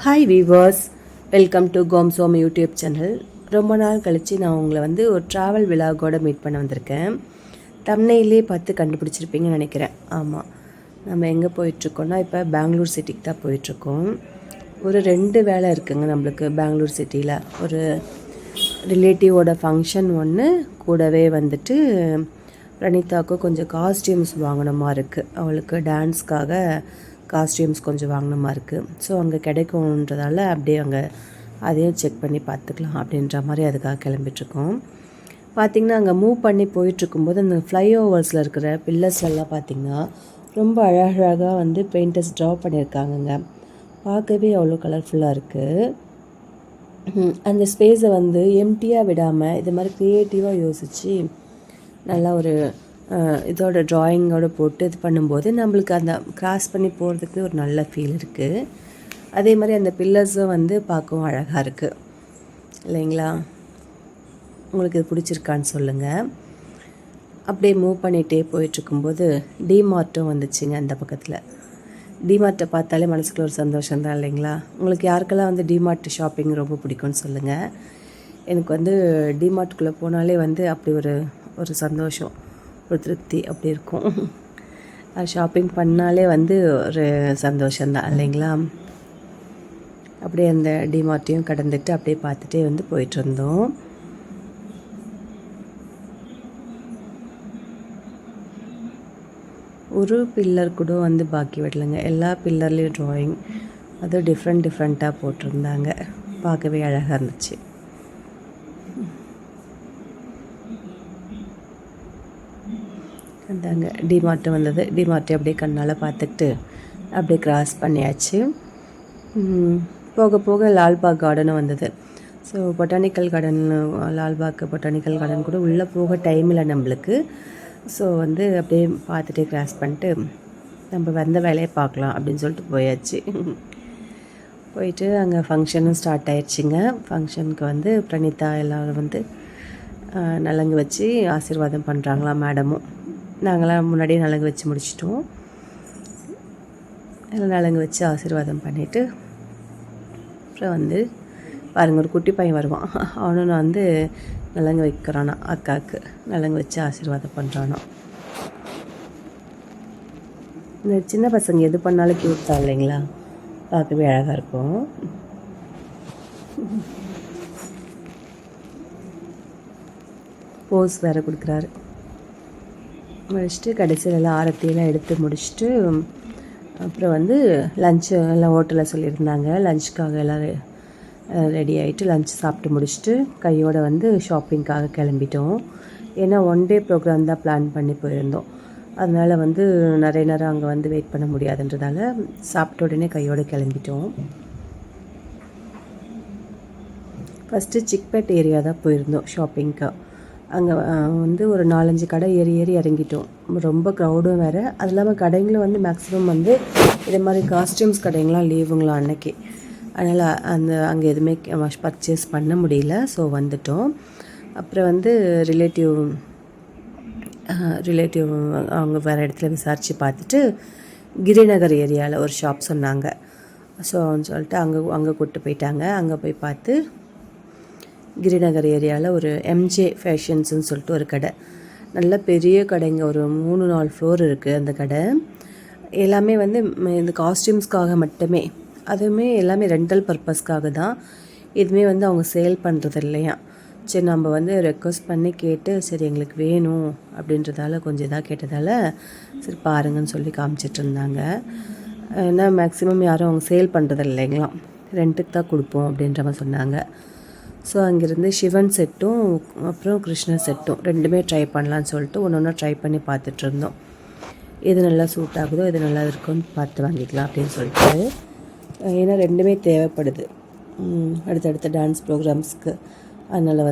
Hi viewers, welcome to கோம்சோம் YouTube channel. ரொம்ப நாள் கழித்து நான் உங்களை ஒரு ட்ராவல் விலாகோடு மீட் பண்ண வந்திருக்கேன். தம்ப்நெயிலே பார்த்து கண்டுபிடிச்சிருப்பீங்கன்னு நினைக்கிறேன். ஆமாம், நம்ம எங்கே போயிட்டுருக்கோன்னா இப்போ பெங்களூர் சிட்டிக்கு தான் போயிட்டுருக்கோம். ஒரு 2 வேலை இருக்குங்க நம்மளுக்கு பெங்களூர் சிட்டியில். ஒரு ரிலேட்டிவோட ஃபங்க்ஷன் ஒன்று, கூடவே பிரணிதாவுக்கு கொஞ்சம் காஸ்டியூம்ஸ் வாங்கணுமா இருக்குது. அவளுக்கு டான்ஸ்க்காக காஸ்டியூம்ஸ் கொஞ்சம் வாங்கினமா இருக்குது. ஸோ அங்கே கிடைக்கும்ன்றதால அப்படியே அங்கே அதையும் செக் பண்ணி பார்த்துக்கலாம் அப்படின்ற மாதிரி அதுக்காக கிளம்பிட்டுருக்கோம். பார்த்திங்கன்னா அங்கே மூவ் பண்ணி போயிட்டுருக்கும்போது அந்த ஃப்ளைஓவர்ஸில் இருக்கிற பில்லர்ஸ்லாம் பார்த்திங்கன்னா ரொம்ப அழகாக பெயிண்டர்ஸ் ட்ரா பண்ணியிருக்காங்கங்க. பார்க்கவே அவ்வளோ கலர்ஃபுல்லாக இருக்குது. அந்த ஸ்பேஸை எம்டியாக விடாமல் இது மாதிரி க்ரியேட்டிவாக யோசித்து நல்லா ஒரு இதோட ட்ராயிங்கோடு போட்டு இது பண்ணும்போது நம்மளுக்கு அந்த கிராஸ் பண்ணி போகிறதுக்கு ஒரு நல்ல ஃபீல் இருக்குது. அதே மாதிரி அந்த பில்லர்ஸும் பார்க்கவும் அழகாக இருக்குது இல்லைங்களா? உங்களுக்கு இது பிடிச்சிருக்கான்னு சொல்லுங்கள். அப்படியே மூவ் பண்ணிகிட்டே போயிட்டுருக்கும்போது டிமார்ட்டும் வந்துச்சுங்க அந்த பக்கத்தில். டிமார்ட்டை பார்த்தாலே மனசுக்குள்ள ஒரு சந்தோஷம் தான் இல்லைங்களா? உங்களுக்கு யாருக்கெல்லாம் டிமார்ட் ஷாப்பிங் ரொம்ப பிடிக்கும்னு சொல்லுங்கள். எனக்கு டிமார்ட்டுக்குள்ளே போனாலே அப்படி ஒரு சந்தோஷம், ஒரு திருப்தி அப்படி இருக்கும். ஷாப்பிங் பண்ணாலே ஒரு சந்தோஷந்தான் இல்லைங்களா? அப்படியே அந்த டிமார்ட்டையும் கடந்துட்டு அப்படியே பார்த்துட்டே போயிட்டு இருந்தோம். ஒரு பில்லர் கூட பாக்கி விடலைங்க. எல்லா பில்லர்லேயும் ட்ராயிங், அதுவும் டிஃப்ரெண்ட்டாக போட்டிருந்தாங்க. பார்க்கவே அழகாக இருந்துச்சு. அந்தாங்க டிமார்ட்டு வந்தது. டிமார்ட்டை அப்படியே கண்ணால் பார்த்துக்கிட்டு அப்படியே கிராஸ் பண்ணியாச்சு. போக போக லால்பாக் கார்டனும் வந்தது. So botanical garden, Lalbagh botanical garden கூட உள்ளே போக டைம் இல்லை நம்மளுக்கு. ஸோ அப்படியே பார்த்துட்டே கிராஸ் பண்ணிட்டு நம்ம வந்த வேலையை பார்க்கலாம் அப்படின்னு சொல்லிட்டு போயாச்சு. போயிட்டு அங்கே ஃபங்க்ஷனும் ஸ்டார்ட் ஆயிடுச்சுங்க. ஃபங்க்ஷனுக்கு பிரணிதா எல்லோரும் நலங்கு வச்சு ஆசீர்வாதம் பண்ணுறாங்களாம் மேடமும். நாங்களாம் முன்னாடியே நலங்கு வச்சு முடிச்சிட்டோம். எல்லாம் நலங்கு வச்சு ஆசீர்வாதம் பண்ணிவிட்டு அப்புறம் பாருங்கள், ஒரு குட்டி பையன் வருவான். அவனும் நான் நலங்கு வைக்கிறானா, அக்காவுக்கு நலங்கு வச்சு ஆசீர்வாதம் பண்ணுறானோ. இந்த சின்ன பசங்க எது பண்ணாலும் க்யூட் தான் இல்லைங்களா? பார்க்கவே அழகாக இருக்கும். போஸ் வேறு கொடுக்குறாரு. முடிச்சுட்டு கடைசியில் எல்லாம் ஆரத்தியெல்லாம் எடுத்து முடிச்சுட்டு அப்புறம் லஞ்சு எல்லாம் ஹோட்டலில் சொல்லியிருந்தாங்க. லஞ்சுக்காக எல்லாம் ரெடி ஆகிட்டு லஞ்ச் சாப்பிட்டு முடிச்சுட்டு கையோடு ஷாப்பிங்காக கிளம்பிட்டோம். ஏன்னா 1 டே ப்ரோக்ராம் தான் பிளான் பண்ணி போயிருந்தோம். அதனால் நிறைய நேரம் அங்கே வெயிட் பண்ண முடியாதுன்றதால சாப்பிட்ட உடனே கையோடு கிளம்பிட்டோம். ஃபஸ்ட்டு சிக்பேட் ஏரியா தான் போயிருந்தோம் ஷாப்பிங்க்கு. அங்கே ஒரு 4-5 கடை ஏறி இறங்கிட்டோம். ரொம்ப க்ரௌடும் வேறு. அது இல்லாமல் கடைங்களும் மேக்ஸிமம் இதே மாதிரி காஸ்டியூம்ஸ் கடைங்களாம் லீவுங்களாம் அன்னைக்கு. அதனால் அங்கே எதுவுமே பர்ச்சேஸ் பண்ண முடியல. ஸோ வந்துட்டோம். அப்புறம் ரிலேட்டிவ் அவங்க வேறு இடத்துல விசாரித்து பார்த்துட்டு கிரிநகர் ஏரியாவில் ஒரு ஷாப் சொன்னாங்க. ஸோ சொல்லிட்டு அங்கே கூப்பிட்டு போயிட்டாங்க. அங்கே போய் பார்த்து கிரிநகர் ஏரியாவில் ஒரு எம்ஜே ஃபேஷன்ஸுன்னு சொல்லிட்டு ஒரு கடை, நல்ல பெரிய கடைங்க. ஒரு 3-4 ஃப்ளோர் இருக்குது அந்த கடை. எல்லாமே இந்த காஸ்டியூம்ஸ்க்காக மட்டுமே, அதுவுமே எல்லாமே ரெண்டல் பர்பஸ்க்காக தான். எதுவுமே அவங்க சேல் பண்ணுறது இல்லையா? சரி, நம்ம ரெக்வஸ்ட் பண்ணி கேட்டு சரி எங்களுக்கு வேணும் அப்படின்றதால கொஞ்சம் இதாக கேட்டதால் சரி பாருங்கன்னு சொல்லி காமிச்சிட்டு இருந்தாங்க. ஏன்னா மேக்ஸிமம் யாரும் அவங்க சேல் பண்ணுறது இல்லைங்களாம், ரெண்ட்டுக்கு தான் கொடுப்போம் அப்படின்ற மாதிரி சொன்னாங்க. ஸோ அங்கேருந்து சிவன் செட்டும் அப்புறம் கிருஷ்ணர் செட்டும் 2மே ட்ரை பண்ணலான்னு சொல்லிட்டு ஒன்று ட்ரை பண்ணி பார்த்துட்ருந்தோம். எது நல்லா சூட் ஆகுதோ, எது நல்லா இருக்குன்னு பார்த்து வாங்கிக்கலாம் அப்படின்னு சொல்லிட்டு. ஏன்னா 2மே தேவைப்படுது அடுத்தடுத்த டான்ஸ் ப்ரோக்ராம்ஸ்க்கு. அதனால்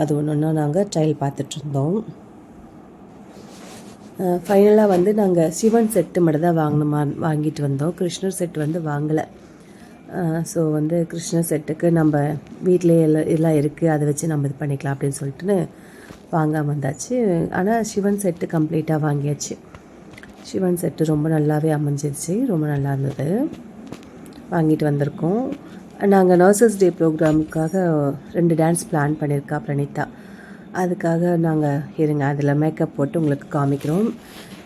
அது ஒன்று நாங்கள் ட்ரையல் பார்த்துட்ருந்தோம். ஃபைனலாக நாங்கள் சிவன் செட்டு மட்டும் தான் வாங்கிட்டு வந்தோம். கிருஷ்ணர் செட்டு வாங்கலை. ஸோ கிருஷ்ண செட்டுக்கு நம்ம வீட்டிலே எல்லாம் இருக்குது, அதை வச்சு நம்ம இது பண்ணிக்கலாம் அப்படின்னு சொல்லிட்டு வாங்காமல் வந்தாச்சு. ஆனால் சிவன் செட்டு கம்ப்ளீட்டாக வாங்கியாச்சு. சிவன் செட்டு ரொம்ப நல்லாவே அமைஞ்சிருச்சு, ரொம்ப நல்லா இருந்தது. வாங்கிட்டு வந்திருக்கோம். நாங்கள் நர்சஸ் டே ப்ரோக்ராமுக்காக 2 டான்ஸ் பிளான் பண்ணியிருக்கா பிரணீதா. அதுக்காக நாங்கள் இருங்க அதில் மேக்கப் போட்டு உங்களுக்கு காமிக்கிறோம்.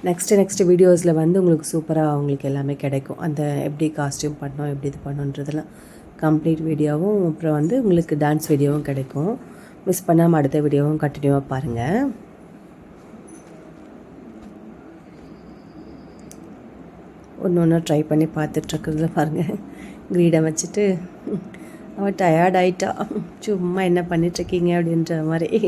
நெக்ஸ்ட்டு வீடியோஸில் வந்து உங்களுக்கு சூப்பராக அவங்களுக்கு எல்லாமே கிடைக்கும். அந்த எப்படி காஸ்டியூம் பண்ணோம், எப்படி இது பண்ணோன்றதெல்லாம் கம்ப்ளீட் வீடியோவும், அப்புறம் வந்து உங்களுக்கு டான்ஸ் வீடியோவும் கிடைக்கும். மிஸ் பண்ணாமல் அடுத்த வீடியோவும் கண்டினியூவாக பாருங்கள். ஒன்று ட்ரை பண்ணி பார்த்துட்ருக்குறதுல பாருங்கள். கிரீடை வச்சுட்டு அவள் டயர்ட் ஆகிட்டா. சும்மா என்ன பண்ணிகிட்ருக்கீங்க அப்படின்ற மாதிரி.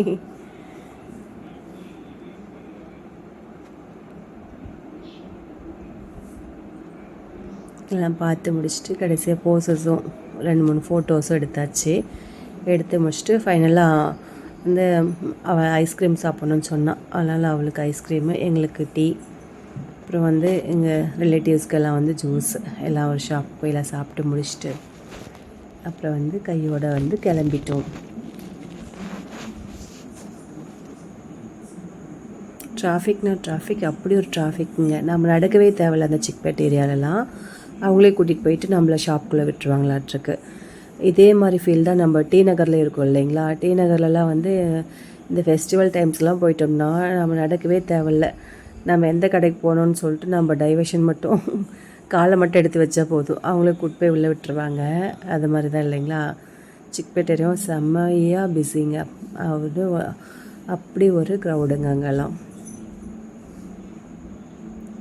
எல்லாம் பார்த்து முடிச்சுட்டு கடைசியாக போசஸும் 2-3 ஃபோட்டோஸும் எடுத்தாச்சு. எடுத்து முடிச்சுட்டு ஃபைனலாக வந்து அவள் ஐஸ்கிரீம் சாப்பிட்ணுன்னு சொன்னான். அதனால் அவளுக்கு ஐஸ்கிரீமு, எங்களுக்கு டீ, அப்புறம் வந்து எங்கள் ரிலேட்டிவ்ஸ்க்கெல்லாம் வந்து ஜூஸ் எல்லாம் ஒரு ஷாப் போய் எல்லாம் சாப்பிட்டு முடிச்சுட்டு அப்புறம் வந்து கையோடு வந்து கிளம்பிட்டோம். டிராஃபிக் அப்படி ஒரு டிராஃபிக்குங்க. நம்ம நடக்கவே தேவையில்ல. அந்த சிக்பேட் ஏரியாலலாம் அவங்களே கூட்டிகிட்டு போயிட்டு நம்மளை ஷாப்புக்குள்ளே விட்டுருவாங்களாட்ருக்கு. இதே மாதிரி ஃபீல் தான் நம்ம டி நகரில் இருக்கோம் இல்லைங்களா. டி நகர்லலாம் வந்து இந்த ஃபெஸ்டிவல் டைம்ஸ்லாம் போயிட்டோம்னா நம்ம நடக்கவே தேவையில்ல. நம்ம எந்த கடைக்கு போகணுன்னு சொல்லிட்டு நம்ம டைவர்ஷன் மட்டும் காலை மட்டும் எடுத்து வச்சா போதும், அவங்களே கூட்டு போய் உள்ளே விட்டுருவாங்க. அது மாதிரி தான் இல்லைங்களா. சிக்பேட் ஏரியாவும் செம்மையாக பிஸிங்க. அப்படி ஒரு க்ரௌடுங்க அங்கெல்லாம்.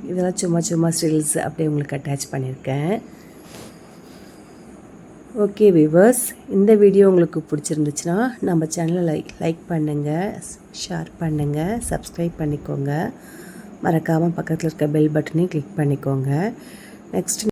இதெல்லாம் சும்மா ஸ்டில்ஸ் அப்படியே உங்களுக்கு அட்டாச் பண்ணியிருக்கேன். ஓகே வியூவர்ஸ், இந்த வீடியோ உங்களுக்கு பிடிச்சிருந்துச்சுன்னா நம்ம சேனலை லைக் பண்ணுங்கள், ஷேர் பண்ணுங்கள், சப்ஸ்கிரைப் பண்ணிக்கோங்க. மறக்காமல் பக்கத்தில் இருக்க பெல் பட்டனையும் கிளிக் பண்ணிக்கோங்க. நெக்ஸ்ட்